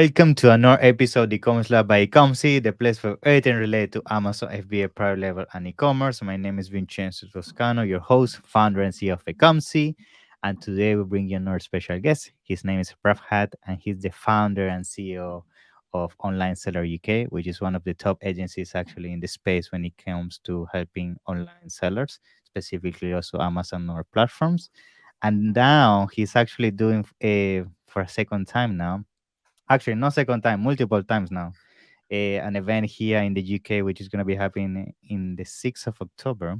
Welcome to another episode of E-commerce Lab by Ecomcy, the place for everything related to Amazon FBA private level and e-commerce. My name is Vincenzo Toscano, your host, founder, and CEO of Ecomcy. And today we bring you another special guest. His name is Prabhat, and he's the founder and CEO of Online Seller UK, which is one of the top agencies actually in the space when it comes to helping online sellers, specifically also Amazon or platforms. And now he's actually doing for a second time now, actually not second time, multiple times now, an event here in the UK, which is going to be happening in the 6th of October.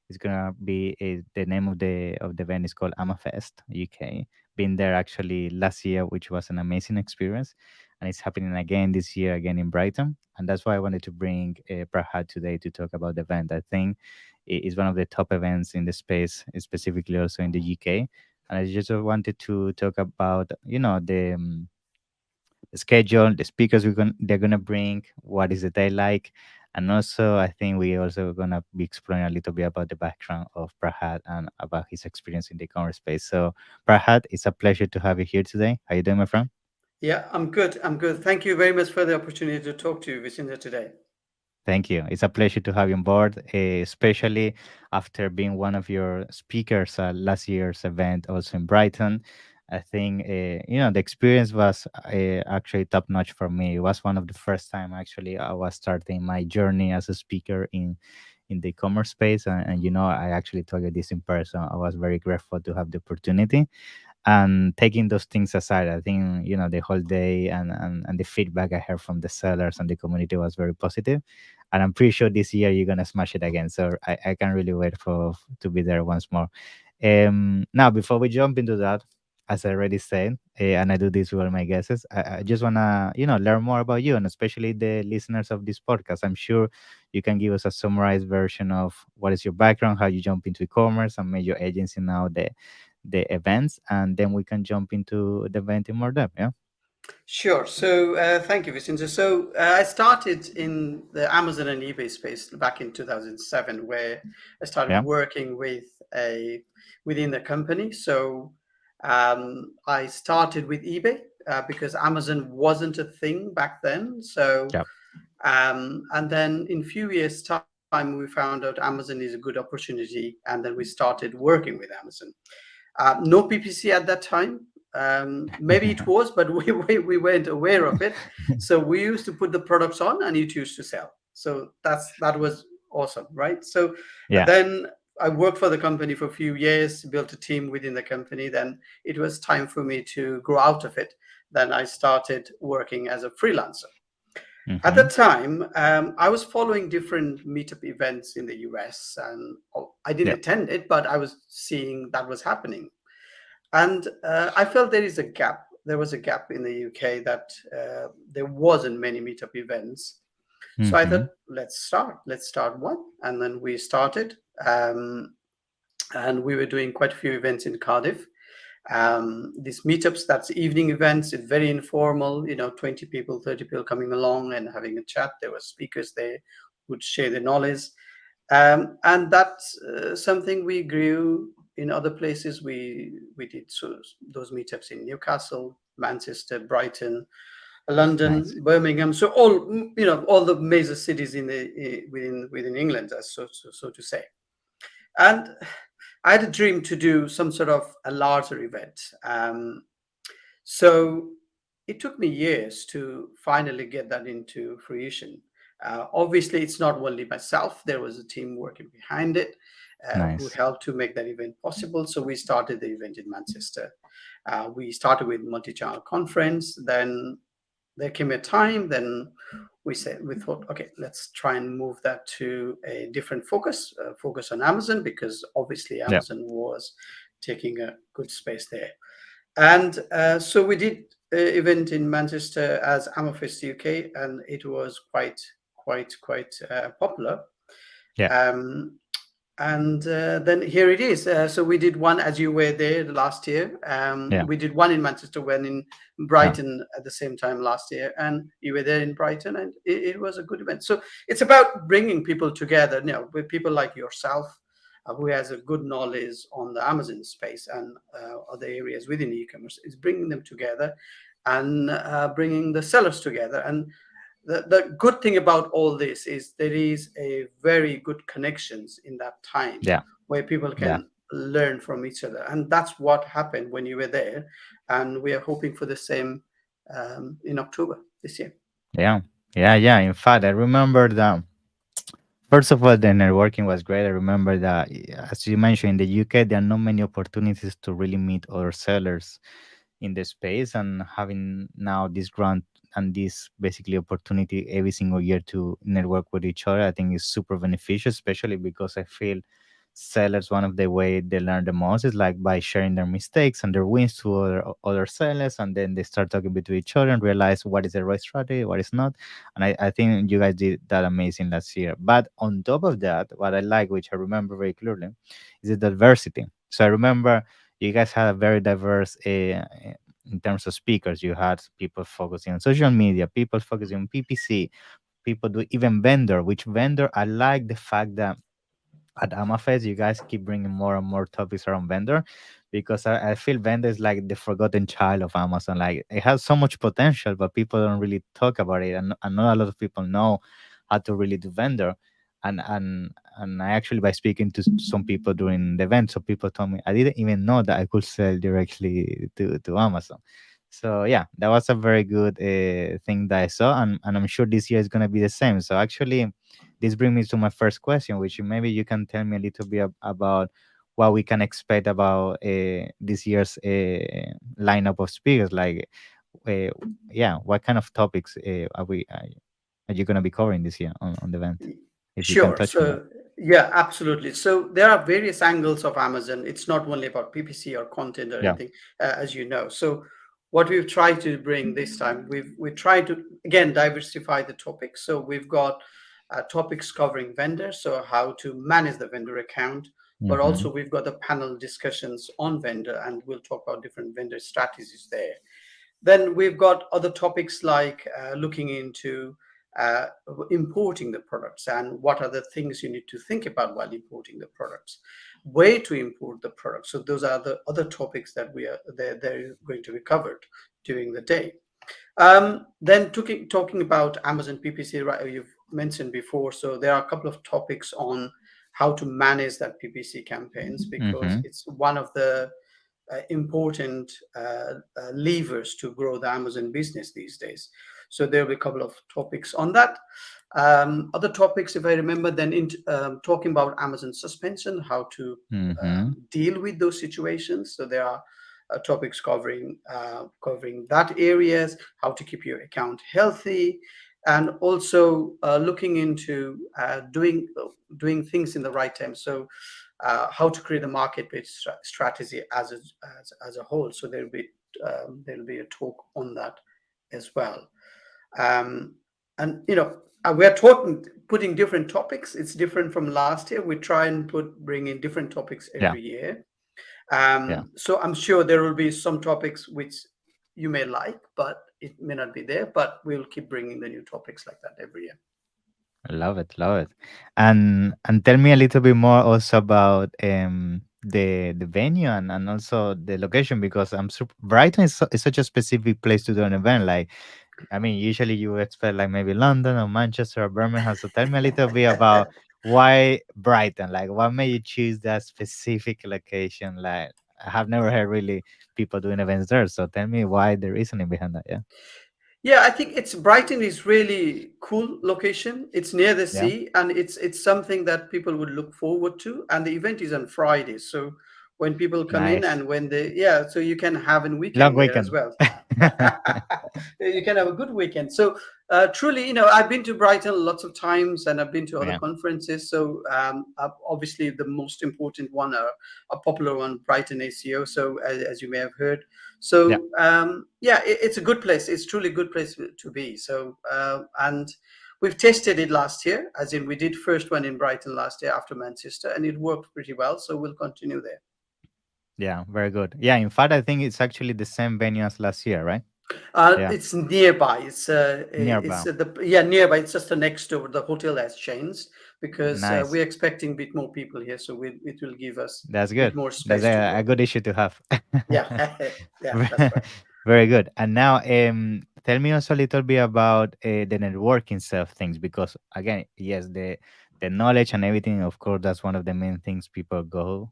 It's going to be the name of the event is called Amafest UK. Been there actually last year, which was an amazing experience, and it's happening again this year, again in Brighton. And that's why I wanted to bring Prahad today to talk about the event. I think it is one of the top events in the space, specifically also in the UK. And I just wanted to talk about, the schedule, the speakers they're gonna bring, what is the day like, and also I think we also gonna be exploring a little bit about the background of Prahat and about his experience in the e-commerce space. So, Prahat, it's a pleasure to have you here today. How you doing, my friend? Yeah, I'm good. I'm good. Thank you very much for the opportunity to talk to you, Vicinda, today. Thank you. It's a pleasure to have you on board, especially after being one of your speakers at last year's event, also in Brighton. I think the experience was actually top notch for me. It was one of the first time actually I was starting my journey as a speaker in the e-commerce space, and I actually told you this in person. I was very grateful to have the opportunity, and taking those things aside, I think the whole day and the feedback I heard from the sellers and the community was very positive, and I'm pretty sure this year you're gonna smash it again. So I can't really wait for to be there once more. Now, before we jump into that, as I already said, and I do this with all my guests, I just wanna learn more about you, and especially the listeners of this podcast. I'm sure you can give us a summarized version of what is your background, how you jump into e-commerce and made your agency now the events, and then we can jump into the event in more depth. Yeah. Sure. So, thank you, Vicinda. So, I started in the Amazon and eBay space back in 2007, where I started Yeah. working within the company. So, I started with eBay because Amazon wasn't a thing back then. So, Yeah. and then in few years' time, we found out Amazon is a good opportunity, and then we started working with Amazon. No PPC at that time. Maybe it was, but we weren't aware of it. So we used to put the products on, and it used to sell. So that was awesome, right? So Yeah. then I worked for the company for a few years, built a team within the company. Then it was time for me to grow out of it. Then I started working as a freelancer. At Mm-hmm. that time, I was following different meetup events in the US, and I didn't Yeah. attend it, but I was seeing that was happening. And I felt there is a gap. There was a gap in the UK that there wasn't many meetup events. So I Mm-hmm. thought, let's start. Let's start one, and then we started, and we were doing quite a few events in Cardiff. These meetups, that's evening events, it's very informal, 20 people, 30 people coming along and having a chat. There were speakers there who would share their knowledge. And that's something we grew in other places. We did those meetups in Newcastle, Manchester, Brighton, London, Nice. Birmingham. So all the major cities in the within England, so to say. And I had a dream to do some sort of a larger event. So it took me years to finally get that into fruition. Obviously, it's not only myself, there was a team working behind it who Nice. helped to make that event possible. So we started the event in Manchester. We started with multi-channel conference. Then there came a time, then we thought, okay, let's try and move that to a different focus on Amazon, because obviously Yeah. Amazon was taking a good space there. And so we did an event in Manchester as Amafest UK, and it was quite popular. Yeah. Um, and then here it is. So we did one, as you were there last year. Yeah. We did one in Manchester, one in Yeah. Brighton at the same time last year, and you were there in Brighton, and it was a good event. So it's about bringing people together, with people like yourself, who has a good knowledge on the Amazon space and other areas within e-commerce. It's bringing them together and bringing the sellers together. And the good thing about all this is there is a very good connections in that time Yeah, where people yeah, can learn from each other, and that's what happened when you were there. And we are hoping for the same in October this year. yeah, yeah. In fact, I remember that. First of all, the networking was great. I remember that, as you mentioned, in the UK, there are not many opportunities to really meet other sellers in the space, and having now this grant and this basically opportunity every single year to network with each other, I think is super beneficial, especially because I feel sellers, one of the way they learn the most is like by sharing their mistakes and their wins to other sellers, and then they start talking between each other and realize what is the right strategy, what is not. And I think you guys did that amazing last year. But on top of that, what I like, which I remember very clearly, is the diversity. So I remember you guys had a very diverse in terms of speakers. You had people focusing on social media, people focusing on PPC, people do even vendor, which vendor I like the fact that at Amafest, you guys keep bringing more and more topics around vendor, because I feel vendor is like the forgotten child of Amazon. Like it has so much potential, but people don't really talk about it, and not a lot of people know how to really do vendor. And I actually, by speaking to some people during the event, so people told me I didn't even know that I could sell directly to Amazon. So yeah, that was a very good thing that I saw, and I'm sure this year is gonna be the same. So actually, this brings me to my first question, which maybe you can tell me a little bit about what we can expect about this year's lineup of speakers. Like, uh, yeah, what kind of topics are you going to be covering this year on the event? If you can Sure. touch on that. So, yeah, absolutely. So there are various angles of Amazon. It's not only about PPC or content or Yeah. anything, as you know. So what we've tried to bring this time, we tried to again diversify the topics. So we've got topics covering vendors, so how to manage the vendor account, but Mm-hmm. also we've got the panel discussions on vendor, and we'll talk about different vendor strategies there. Then we've got other topics like looking into uh, importing the products and what are the things you need to think about while importing the products, way to import the products. So those are the other topics that they're going to be covered during the day. Then talking about Amazon PPC, right, you've mentioned before. So there are a couple of topics on how to manage that PPC campaigns, because Mm-hmm. it's one of the important levers to grow the Amazon business these days. So there will be a couple of topics on that. Other topics, if I remember, then talking about Amazon suspension, how to Mm-hmm. deal with those situations. So there are topics covering that areas, how to keep your account healthy, and also looking into doing things in the right time. So how to create a marketplace strategy as a whole. So there'll be a talk on that as well. Um, and we're talking putting different topics. It's different from last year. We try and bring in different topics Yeah. every year. Yeah. So I'm sure there will be some topics which you may like, but it may not be there. But we'll keep bringing the new topics like that every year. I love it, love it. And tell me a little bit more also about the venue and also the location, because Brighton is such a specific place to do an event. Like, I mean, usually you would expect like maybe London or Manchester or Birmingham. So tell me a little bit about why Brighton. Like, what made you choose that specific location? Like, I have never heard really people doing events there. So tell me why the reasoning behind that. Yeah. Yeah, I think it's Brighton is really cool location. It's near the Yeah. sea, and it's something that people would look forward to. And the event is on Friday, so when people come in Nice. and when they yeah, so you can have a Long weekend there as weekend. well. You can have a good weekend. So truly, I've been to Brighton lots of times, and I've been to other Yeah. conferences. So obviously, the most important one, a popular one, Brighton ACO. So as you may have heard. Yeah. So yeah, it's a good place. It's truly a good place to be. So and we've tested it last year, as in we did first one in Brighton last year after Manchester, and it worked pretty well. So we'll continue there. Yeah. Very good. Yeah. In fact, I think it's actually the same venue as last year, right? Yeah. It's nearby. It's Nearby. the yeah nearby. It's just the next door. The hotel has changed because Nice. we're expecting a bit more people here, so it will give us That's a bit good. more That's space to a grow. good issue to have. Yeah, yeah, that's right. Very good. And now, tell me also a little bit about the networking side of things, because again, yes, the knowledge and everything, of course, that's one of the main things people go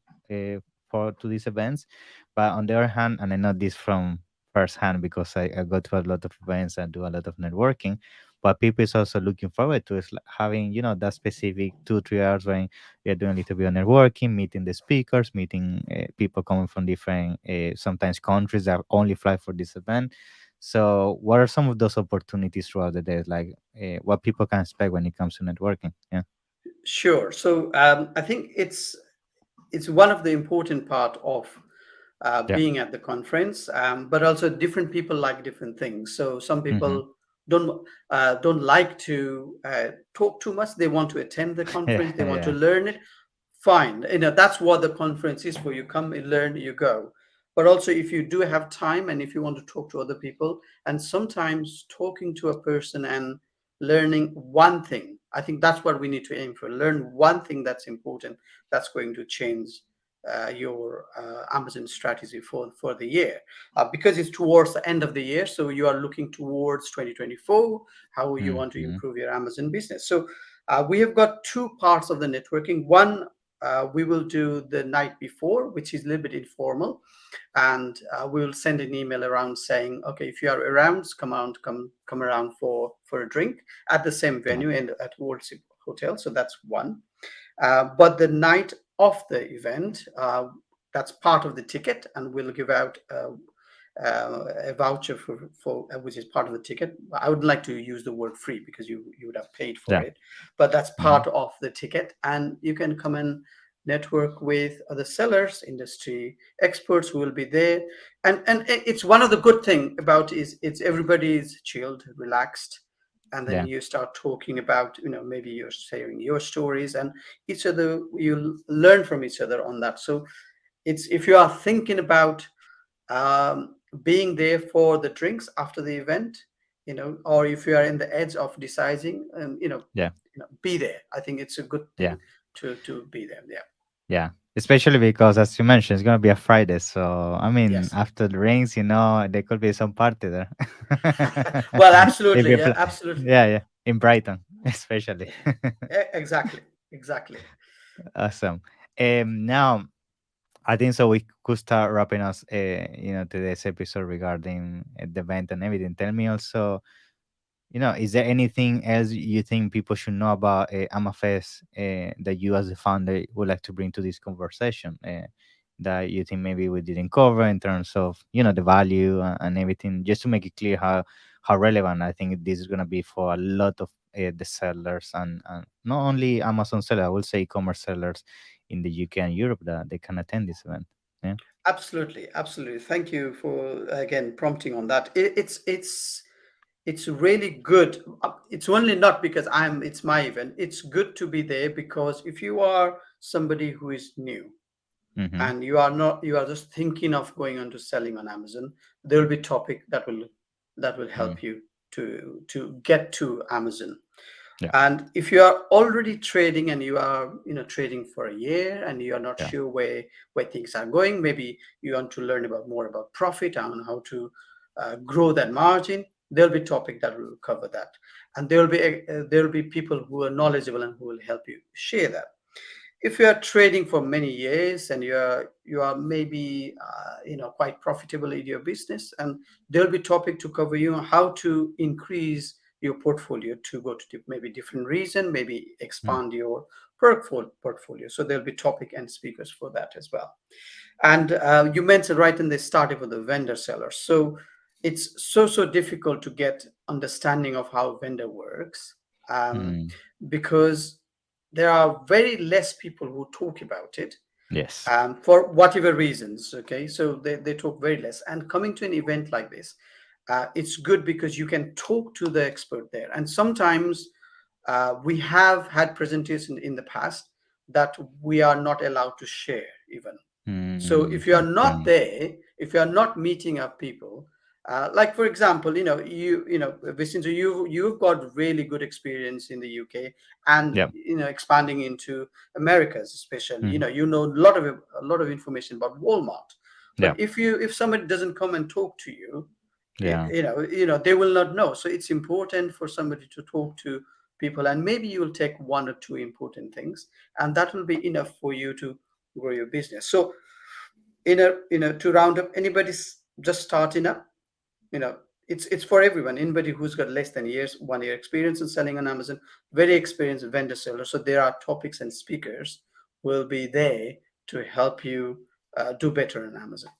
for to these events. But on the other hand, and I know this from first hand because I go to a lot of events and do a lot of networking. But people is also looking forward to is like having that specific 2 3 hours when you're doing a little bit of networking, meeting the speakers, meeting people coming from different, sometimes countries that only fly for this event. So, what are some of those opportunities throughout the day? Like, what people can expect when it comes to networking? Yeah, Sure. So I think it's one of the important part of yeah, being at the conference, but also different people like different things. So some hmm, people don't like to talk too much. They want to attend the yeah, conference. They want to yeah, learn it. Fine, that's what the conference is for. You come, you learn, you go. But also, if you do have time and if you want to talk to other people, and sometimes talking to a person and learning one thing, I think that's what we need to aim for. Learn one thing that's important, that's going to change your Amazon strategy for the year, because it's towards the end of the year. So you are looking towards 2024, how you want to hmm, improve your Amazon business. So we have got two parts of the networking. One, we will do the night before, which is a little bit informal, and we will send an email around saying, okay, if you are around, come around for a drink at the same yeah, venue and at World Hotel. So that's one. But the night of the event, that's part of the ticket, and we'll give out a voucher for which is part of the ticket. I would like to use the word free because you would have paid for yeah, it, but that's hmm, part of the ticket, and you can come and network with other sellers, industry experts who will be there, and it's one of the good thing about is it's everybody is chilled, relaxed, and then yeah, you start talking about maybe you're sharing your stories, and each other you learn from each other on that. So it's if you are thinking about um, being there for the drinks after the event, or if you are in the edge of deciding, yeah, be there. I think it's a good yeah. thing to be there. Yeah. Yeah, especially because as you mentioned, it's gonna be a Friday. So I mean, Yes. after the rings, there could be some party there. Well, If absolutely. you Yeah, play, absolutely. yeah, yeah, in Brighton, especially. Exactly. Exactly. Awesome. Now I think so. We could start wrapping us, today's episode regarding the event and everything. Tell me also, is there anything else you think people should know about Amafest that you, as a founder, would like to bring to this conversation that you think maybe we didn't cover in terms of the value and everything, just to make it clear how relevant I think this is going to be for a lot of the sellers and not only Amazon sellers, I will say e-commerce sellers in the UK and Europe that they can attend this event. Yeah. Absolutely. Absolutely. Thank you for again prompting on that. It's really good. It's only not because it's my event. It's good to be there because if you are somebody who is new Mm-hmm. and you are just thinking of going on to selling on Amazon, there will be topic that will Mm. help you to get to Amazon. Yeah. And if you are already trading and you are trading for a year and you are not Yeah. sure where things are going, maybe you want to learn about more about profit and how to grow that margin, there'll be topic that will cover that, and there will be people who are knowledgeable and who will help you share that. If you are trading for many years and you are maybe quite profitable in your business, and there'll be topic to cover you on how to increase your portfolio to go to maybe different region, maybe Mm. expand your portfolio. So there'll be topic and speakers for that as well. And you mentioned right in the starting for the vendor seller. So it's so difficult to get understanding of how vendor works, um, Mm. because there are very less people who talk about it, Yes. for whatever reasons. Okay, so they talk very less. And coming to an event like this, it's good because you can talk to the expert there. And sometimes we have had presentations in the past that we are not allowed to share even. So Mm. if you are not Okay. there, if you are not meeting up people, like for example, Vicinto, you've got really good experience in the UK and Yeah. expanding into Americas, especially. Mhm. A lot of information about Walmart. Yeah. But if somebody doesn't come and talk to you, Yeah. They will not know. So it's important for somebody to talk to people, and maybe you'll take one or two important things, and that will be enough for you to grow your business. So to round up, anybody's just starting up, you know it's for everyone. Anybody who's got less than 1 year experience in selling on Amazon, very experienced vendor seller. So there are topics and speakers will be there to help you do better on Amazon.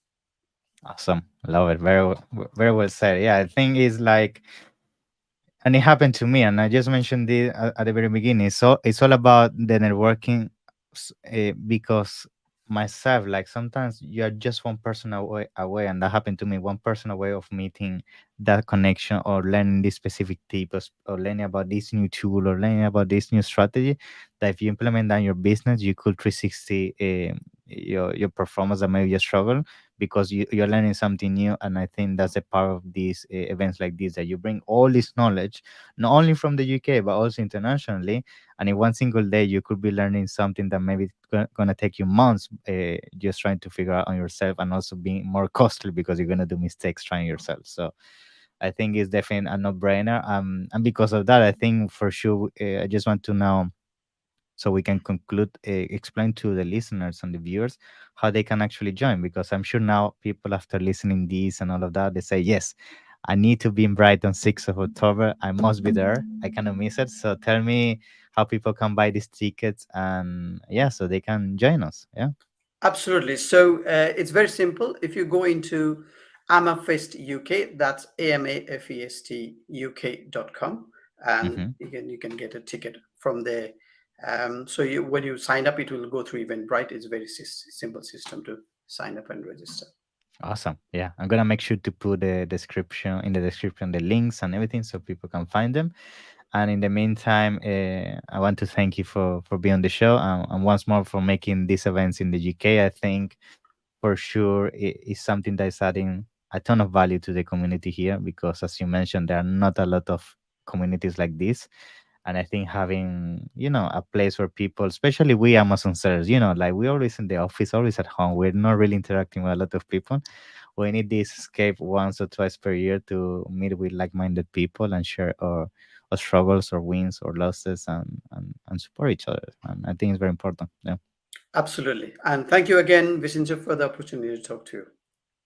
Awesome. Love it. Very well said. Yeah, I think it's like, and it happened to me, and I just mentioned it at the very beginning. So it's all about the networking, because myself, like sometimes you are just one person away, and that happened to me. One person away of meeting that connection, or learning this specific tip, or learning about this new tool, or learning about this new strategy. That if you implement that in your business, you could 360 your performance that maybe you struggle, because you're learning something new. And I think that's a part of these events like this, that you bring all this knowledge, not only from the UK but also internationally, and in one single day you could be learning something that maybe gonna take you months, just trying to figure out on yourself, and also being more costly because you're gonna do mistakes trying yourself. So I think it's definitely a no-brainer, and because of that, I think for sure, I just want to know, so we can conclude, explain to the listeners and the viewers how they can actually join, because I'm sure now people, after listening this and all of that, they say, yes, I need to be in Brighton 6th of October, I must be there, I cannot miss it. So tell me how people can buy these tickets, and yeah, so they can join us. Yeah. Absolutely. So it's very simple. If you go into Amafest UK, that's AMAFEST UK.com, and Hmm. you can get a ticket from there. So when you sign up, it will go through Eventbrite. It's a very simple system to sign up and register. Awesome. Yeah, I'm gonna make sure to put the description the links and everything, so people can find them. And in the meantime, I want to thank you for being on the show, and once more for making these events in the UK. I think for sure it is something that is adding a ton of value to the community here, because as you mentioned, there are not a lot of communities like this. And I think having, a place where people, especially we Amazon sellers, like we're always in the office, always at home, we're not really interacting with a lot of people. We need this escape once or twice per year to meet with like-minded people and share our struggles or wins or losses, and support each other. And I think it's very important. Yeah. Absolutely. And thank you again, Visinja, for the opportunity to talk to you.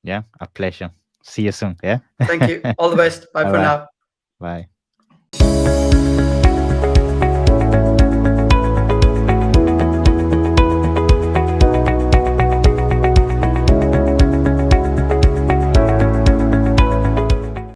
Yeah, a pleasure. See you soon. Yeah. Thank you. All the best. Bye Bye for bye. now. Bye.